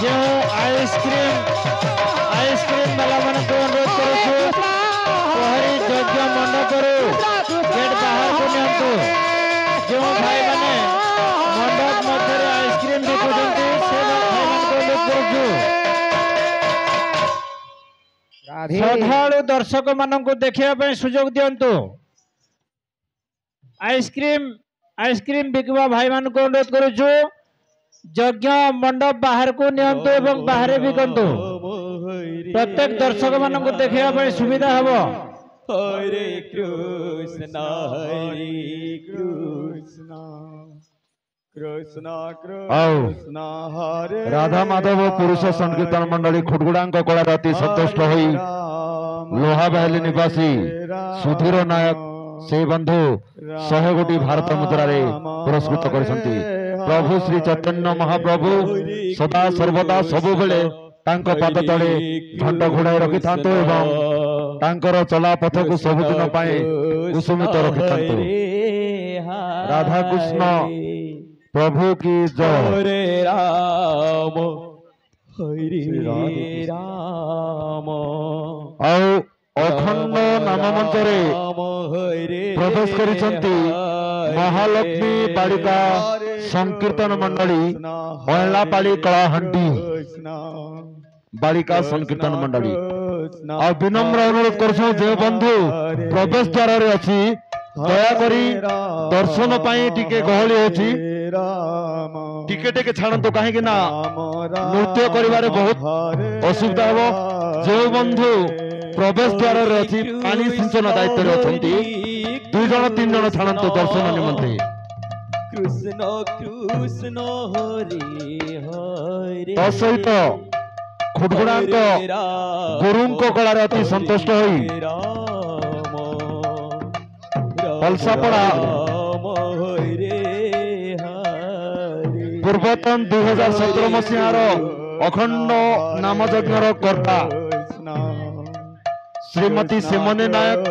जो आइसक्रीम वाला मन को अनुरोध करूँ प्रहरी यज्ञ मंडप गेट बाहर को नियंतु जो भाई माने मंडप मध्य आइसक्रीम बिकुंटे से भाई मान को अनुरोध करूँ श्रद्धालु दर्शक मान को देखा सुजोग दिंतु आइसक्रीम बिकवा भाई मान को अनुरोध करूँ यज्ञ मंडप बाहर को नियंतु एवं बाहर बिकंतु प्रत्येक दर्शक मान को देखा सुविधा हम। हरे कृष्ण कृष्ण कृष्ण हरे राधा माधव पुरुष संकीर्तन मंडली खुटगुड़ा कला अति संतुष्ट हो लोहा बहली निवासी सुधीर नायक से बंधु 100 कोटी भारत मुद्रा पुरस्कृत कर प्रभु श्री चैतन्य महाप्रभु सदा सर्वदा सबु बेले पाद तले घंट घोड़ाई रखि था चला पथ को सबुदिन कुसुमित रखि था राधा कृष्ण प्रभु की जय। हरे राम हरे राम अखंड नाम मंचरे प्रवेश करिसंती महालक्ष्मी बालिका संकीर्तन मंडली अयलापाड़ी कलाहांडी बालिका संकीर्तन मंडली आ विनम्र अनुरोध करछो जे बंधु प्रवेश द्वार रे अछि दया करी दर्शन पाई टिके गहली होछि टिके छाड़तु कहीं ना नृत्य करिवारे बहुत असुविधा हो जो बंधु प्रवेश द्वार रे अछि पानी सिंचन दायित्व रे अछंती 2 जण 3 जण छाड़तु दर्शन निमंते कृष्ण कृष्ण हरे हरे तसहित खुटगुड़ा गुरु कला अति संतुष्ट होई पलसापड़ा पूर्वतन 2017 मसीहार अखंड नाम यज्ञर कर्ता श्रीमती सिमनी नायक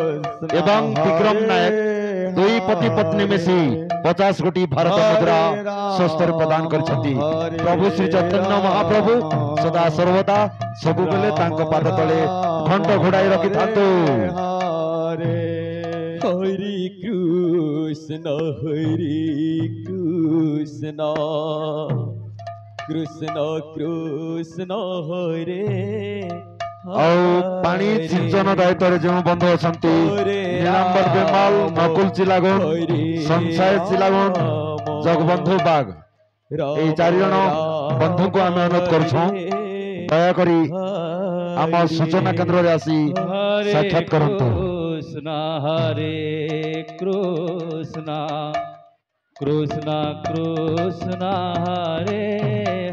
एवं विक्रम नायक दुई पति पत्नी मिसी 50 कोटी भारत मुद्रा स्वस्थ प्रदान करछंती प्रभु श्री चैतन्य महाप्रभु सदा सर्वदा सबु बेले तांको पाद तले घंट घोड़ाई रखि थांतु। हरे कृष्ण कृष्ण कृष्ण हरे पानी सिंचन दायित्व जो बंधु अच्छा नीलांबर बेमाल नकुल चिलागुन संसाय चिलागुन जगबंधु बाग ये 4 जन बंधु को आम अनुरोध करुछों दया करी आम सूचना केंद्र रे आसी साक्षात करंतु। हरे कृष्ण कृष्ण कृष्ण हरे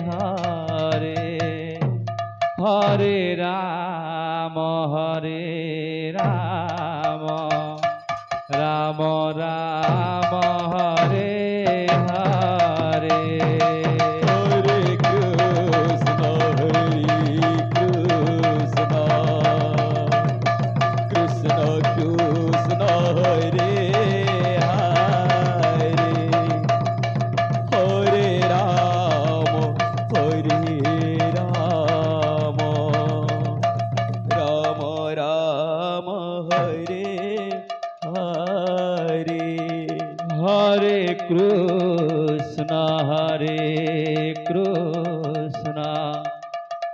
हरे हरे राम राम राम हरे हरे हरे कृष्ण कृष्ण कृष्ण हरे हरे हरे राम राम राम हरे हरे हरे कृष्ण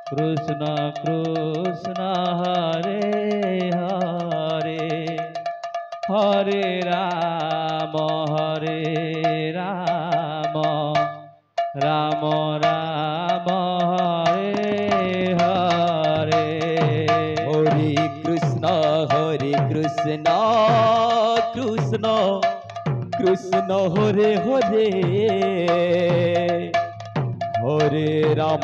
कृष्ण कृष्ण हरे हरे हरे राम राम राम हरे हरे हरे कृष्ण कृष्ण कृष्ण हरे हरे हरे राम